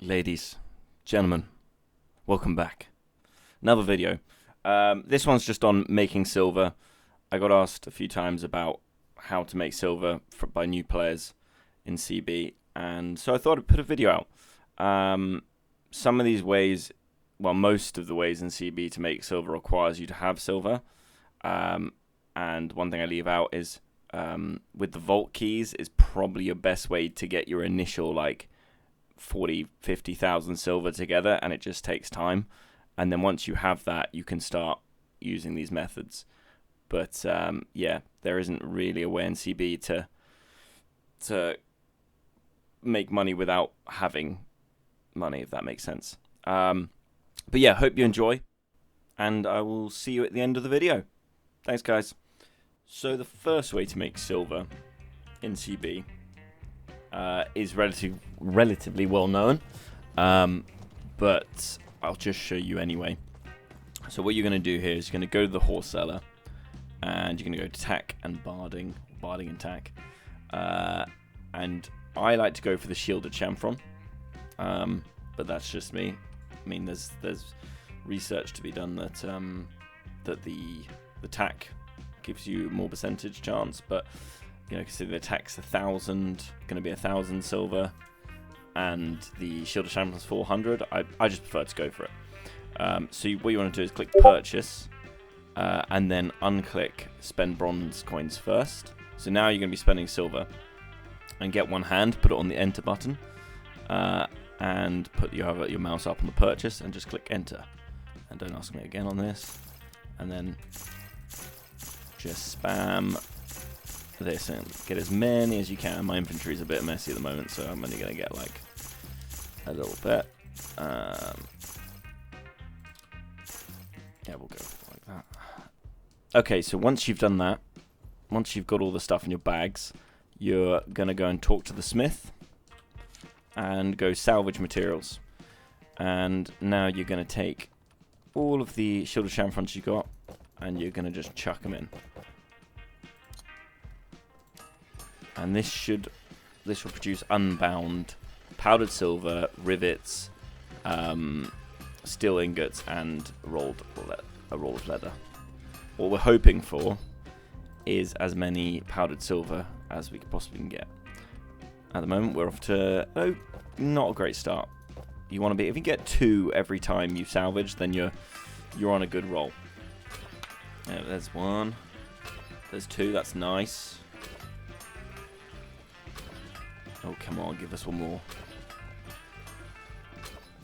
Ladies, gentlemen, welcome back. Another video. This one's just on making silver. I got asked a few times about how to make silver by new players in CB, and so I thought I'd put a video out. Some of these ways, well, most of the ways in CB to make silver requires you to have silver. And one thing I leave out is with the vault keys is probably your best way to get your initial 50,000 silver together, and it just takes time. And then once you have that, you can start using these methods. But yeah, there isn't really a way in CB to make money without having money, if that makes sense. But yeah, hope you enjoy, and I will see you at the end of the video. Thanks, guys. So the first way to make silver in CB is relatively well known, but I'll just show you anyway. So what you're going to do here is you're going to go to the horse seller, and you're going to go to tack and barding and tack, and I like to go for the shielded chamfron, but that's just me. I mean, there's research to be done that that the tack gives you more percentage chance, but you know, consider the tack's 1,000, going to be 1,000 silver, and the shielded chamfron's 400. I just prefer to go for it. So what you want to do is click purchase, and then unclick spend bronze coins first. So now you're going to be spending silver, and get one hand, put it on the enter button, and put your mouse up on the purchase, and just click enter. And don't ask me again on this. And then just spam this and get as many as you can. My inventory's a bit messy at the moment, so I'm only going to get like a little bit. Yeah, we'll go like that. Okay, so once you've done that, once you've got all the stuff in your bags, you're going to go and talk to the smith and go salvage materials. And now you're going to take all of the shielded chamfrons you got, and you're going to just chuck them in. And this will produce unbound powdered silver, rivets, steel ingots, and a roll of leather. What we're hoping for is as many powdered silver as we possibly can get. At the moment, we're off to not a great start. You want to be, if you get 2 every time you salvage, then you're on a good roll. Yeah, there's 1. There's 2. That's nice. Oh, come on, give us one more.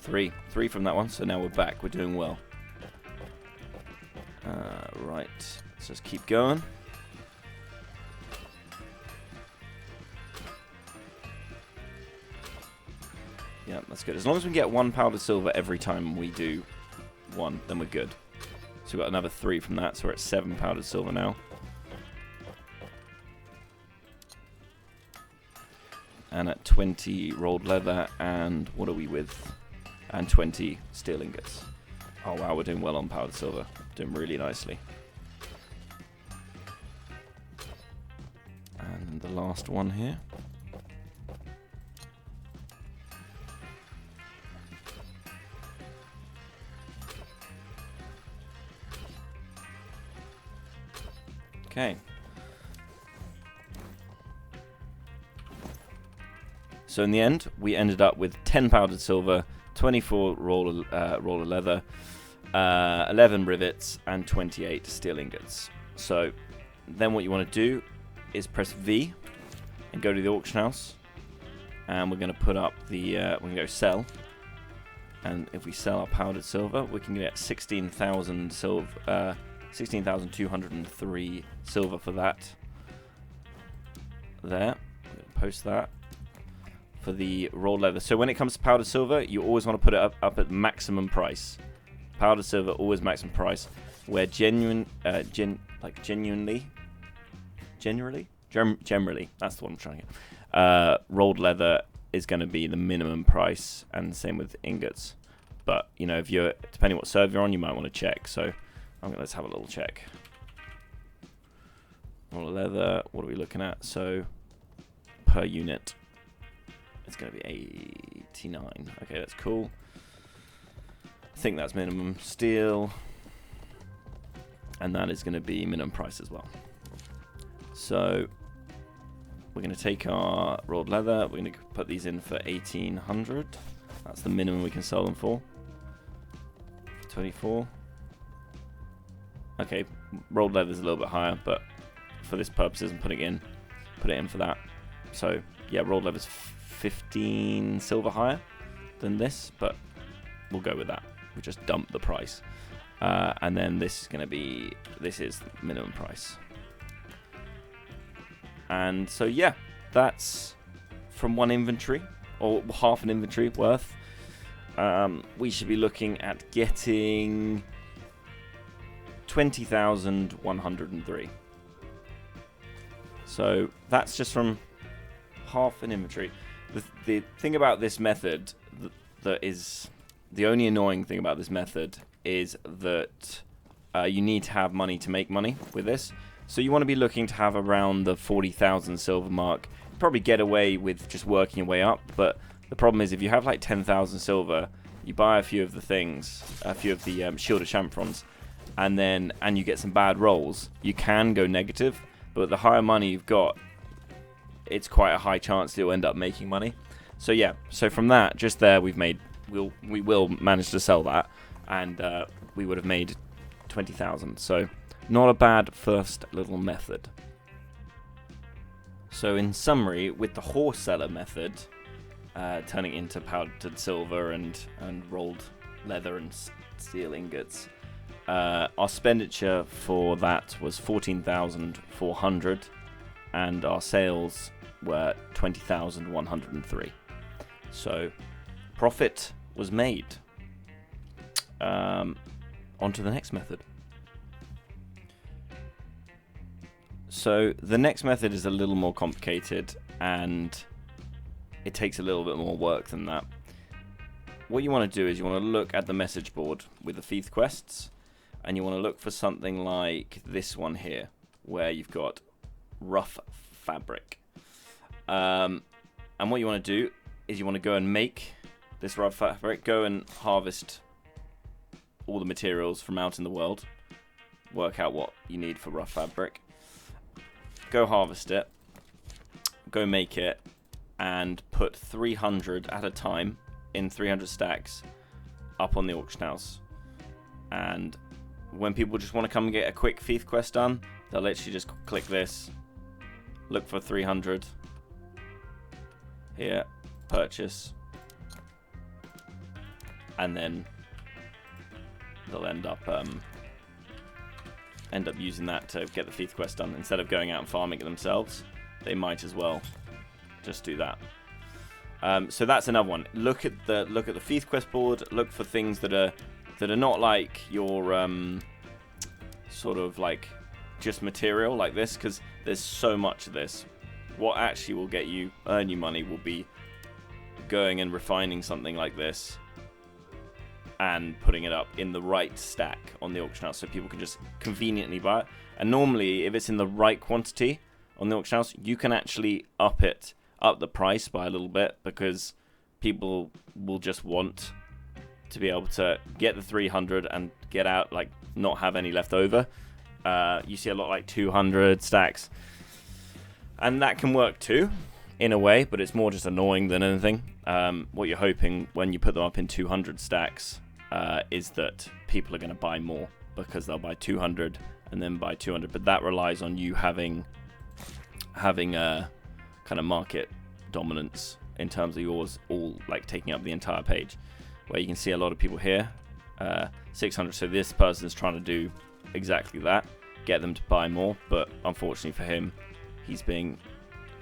3 from that one, so now we're back. We're doing well. Right, let's just keep going. Yeah, that's good. As long as we get 1 powdered silver every time we do 1, then we're good. So we've got another 3 from that, so we're at 7 powdered silver now. And at 20 rolled leather, and what are we with? And 20 steel ingots. Oh wow, we're doing well on powdered silver. Doing really nicely. And the last one here. Okay. So in the end, we ended up with 10 powdered silver, 24 roll of leather, 11 rivets, and 28 steel ingots. So then what you want to do is press V and go to the auction house, and we're going to put up the we're going to go sell. And if we sell our powdered silver, we can get 16,000 silver, 16,203 silver for that. There, post that. For the rolled leather. So when it comes to powdered silver, you always want to put it up at maximum price. Powdered silver, always maximum price. Where generally, that's the one I'm trying to get. Rolled leather is going to be the minimum price, and same with ingots. But you know, if you're depending what server you're on, you might want to check. So let's have a little check. Rolled leather. What are we looking at? So per unit, it's going to be 89. Okay, that's cool. I think that's minimum steel. And that is going to be minimum price as well. So we're going to take our rolled leather. We're going to put these in for 1800. That's the minimum we can sell them for. 24. Okay, rolled leather is a little bit higher, but for this purposes, I'm put it in for that. So yeah, rolled leather is 15 silver higher than this, but we'll go with that. We just dump the price, and then this is minimum price. And so yeah, that's from one inventory or half an inventory worth. We should be looking at getting 20,103. So that's just from half an inventory. The thing about this method that is the only annoying thing about this method is that you need to have money to make money with this. So you want to be looking to have around the 40,000 silver mark. Probably get away with just working your way up, but the problem is if you have like 10,000 silver, you buy a few of the things, a few of the Shield of Champions, and you get some bad rolls, you can go negative. But the higher money you've got, it's quite a high chance that you'll end up making money. So yeah, so from that, just there, we will manage to sell that, and we would have made 20,000. So not a bad first little method. So in summary, with the horse seller method, turning into powdered silver and rolled leather and steel ingots, our expenditure for that was 14,400, and our sales were 20,103. So profit was made. On to the next method. So the next method is a little more complicated, and it takes a little bit more work than that. What you want to do is you want to look at the message board with the Thief quests, and you want to look for something like this one here, where you've got rough fabric. And what you want to do is you want to go and make this rough fabric, go and harvest all the materials from out in the world, work out what you need for rough fabric, go harvest it, go make it, and put 300 at a time in 300 stacks up on the auction house. And when people just want to come and get a quick thief quest done, they'll literally just click this, look for 300 here, purchase, and then they'll end up using that to get the thief quest done. Instead of going out and farming it themselves, they might as well just do that. So that's another one. Look at the thief quest board. Look for things that are not like your sort of like just material like this, because there's so much of this. What actually will earn you money will be going and refining something like this and putting it up in the right stack on the auction house so people can just conveniently buy it. And normally, if it's in the right quantity on the auction house, you can actually up the price by a little bit, because people will just want to be able to get the 300 and get out, like not have any left over. You see a lot like 200 stacks, and that can work too in a way, but it's more just annoying than anything. What you're hoping when you put them up in 200 stacks is that people are going to buy more, because they'll buy 200 and then buy 200, but that relies on you having a kind of market dominance in terms of yours all like taking up the entire page, where you can see a lot of people here, 600. So this person's trying to do exactly that, get them to buy more, but unfortunately for him, he's being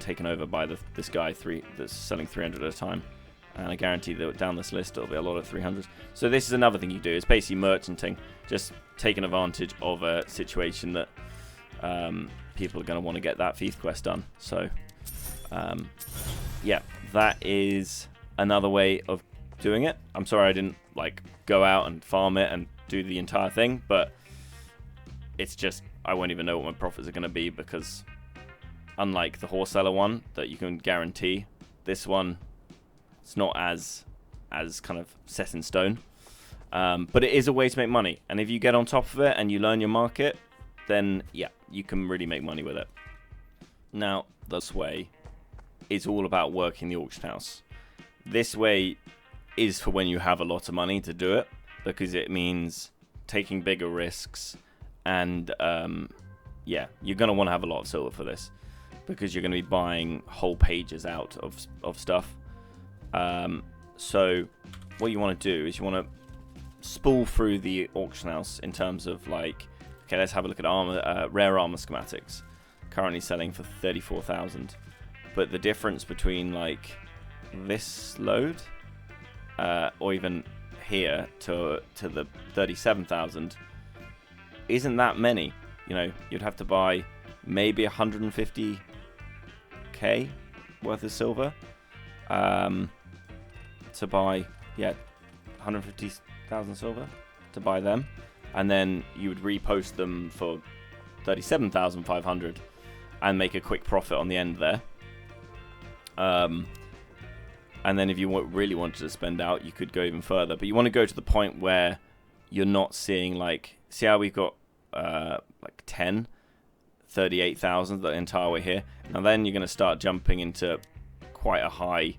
taken over by this guy that's selling 300 at a time. And I guarantee that down this list it'll be a lot of 300s. So this is another thing you do. It's basically merchanting, just taking advantage of a situation that people are going to want to get that thief quest done. So yeah, that is another way of doing it. I'm sorry I didn't like go out and farm it and do the entire thing, but it's just I won't even know what my profits are going to be, because unlike the horse seller one that you can guarantee, this one It's not as kind of set in stone. But it is a way to make money. And if you get on top of it and you learn your market, then yeah, you can really make money with it. Now, this way is all about working the auction house. This way is for when you have a lot of money to do it, because it means taking bigger risks. And yeah, you're going to want to have a lot of silver for this, because you're going to be buying whole pages out of stuff. So what you want to do is you want to spool through the auction house in terms of like, okay, let's have a look at armor, rare armor schematics, currently selling for 34,000. But the difference between like this load, or even here to the 37,000, isn't that many. You know, you'd have to buy maybe 150k worth of silver to buy, yeah, 150,000 silver to buy them, and then you would repost them for 37,500 and make a quick profit on the end there. And then if you really wanted to spend out, you could go even further, but you want to go to the point where you're not seeing like, see how we've got like 38,000 the entire way here. Now then you're going to start jumping into quite a high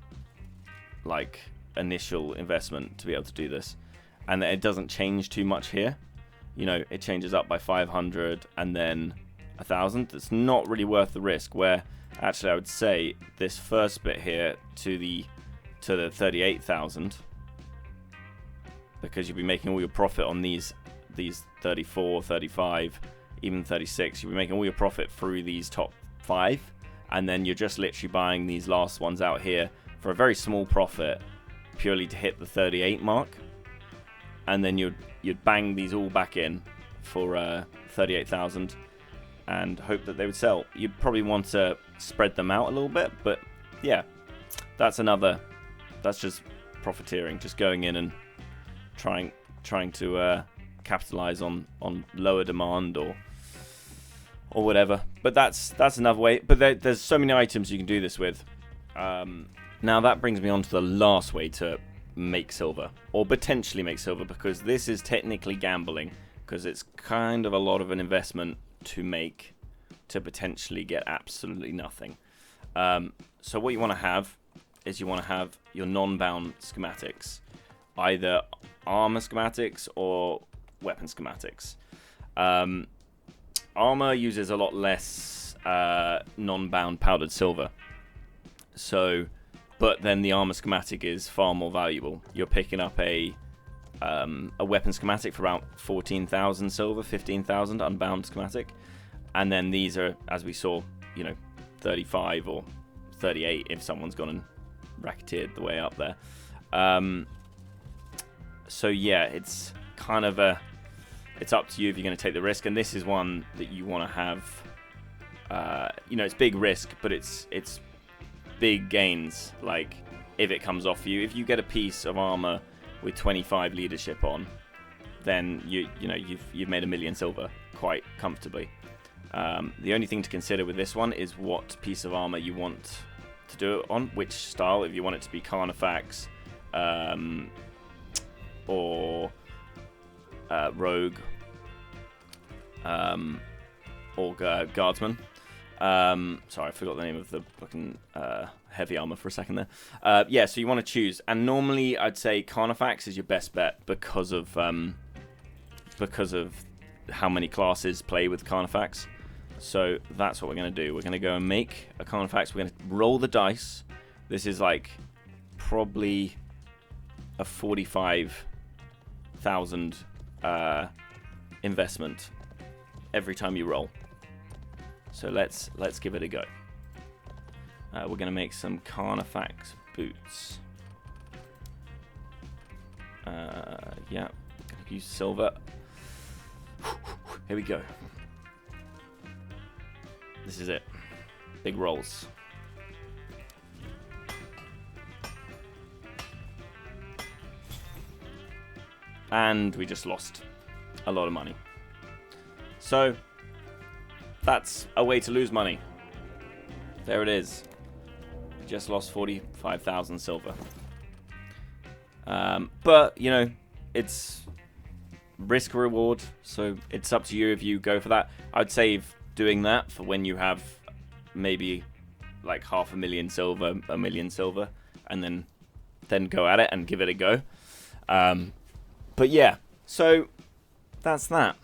like initial investment to be able to do this, and it doesn't change too much here. You know, it changes up by 500 and then 1,000. It's not really worth the risk, where actually I would say this first bit here to the 38,000, because you'll be making all your profit on these 34, 35, even 36. You'll be making all your profit through these top 5, and then you're just literally buying these last ones out here for a very small profit, purely to hit the 38 mark, and then you'd bang these all back in for 38,000 and hope that they would sell. You'd probably want to spread them out a little bit, but yeah, that's just profiteering, just going in and trying to capitalize on lower demand or whatever. But that's another way. But there's so many items you can do this with. Now that brings me on to the last way to make silver, or potentially make silver, because this is technically gambling, because it's kind of a lot of an investment to make to potentially get absolutely nothing. So what you want to have is you want to have your non-bound schematics, either armor schematics or weapon schematics. Armor uses a lot less non-bound powdered silver, but then the armor schematic is far more valuable. You're picking up a weapon schematic for about 14,000 silver, 15,000 unbound schematic, and then these are, as we saw, 35 or 38 if someone's gone and racketeered the way up there. So yeah, it's kind of it's up to you if you're going to take the risk, and this is one that you want to have. It's big risk, but it's big gains. Like if it comes off you, if you get a piece of armor with 25 leadership on, then you've made 1 million silver quite comfortably. The only thing to consider with this one is what piece of armor you want to do it on, which style. If you want it to be Carnifax, or Rogue, or Guardsman. Sorry, I forgot the name of the fucking heavy armor for a second there. Yeah, so you want to choose, and normally I'd say Carnifax is your best bet because of how many classes play with Carnifax. So that's what we're going to do. We're going to go and make a Carnifax. We're going to roll the dice. This is like probably a 45,000 investment every time you roll. So let's give it a go. We're going to make some Carnifax boots. Yeah, use silver. Here we go. This is it. Big rolls. And we just lost a lot of money. So that's a way to lose money. There it is. Just lost 45,000 silver. But you know, it's risk reward, so it's up to you if you go for that. I'd save doing that for when you have maybe like 500,000 silver, 1,000,000 silver, and then go at it and give it a go. But yeah, so that's that.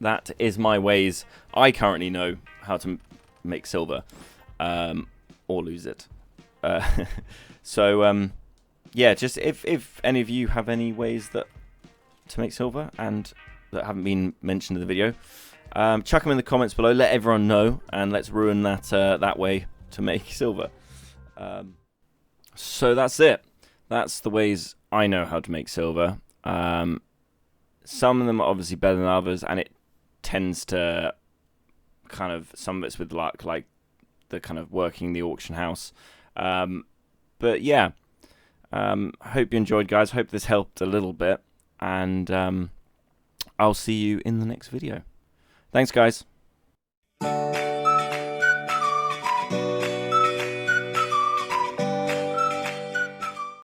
That is my ways. I currently know how to make silver, or lose it. So yeah, just if any of you have any ways to make silver and that haven't been mentioned in the video, chuck them in the comments below. Let everyone know, and let's ruin that way to make silver. So that's it. That's the ways I know how to make silver. Some of them are obviously better than others, and it tends to kind of, some of it's with luck, like the kind of working the auction house. But yeah, hope you enjoyed, guys. Hope this helped a little bit, and I'll see you in the next video. Thanks, guys.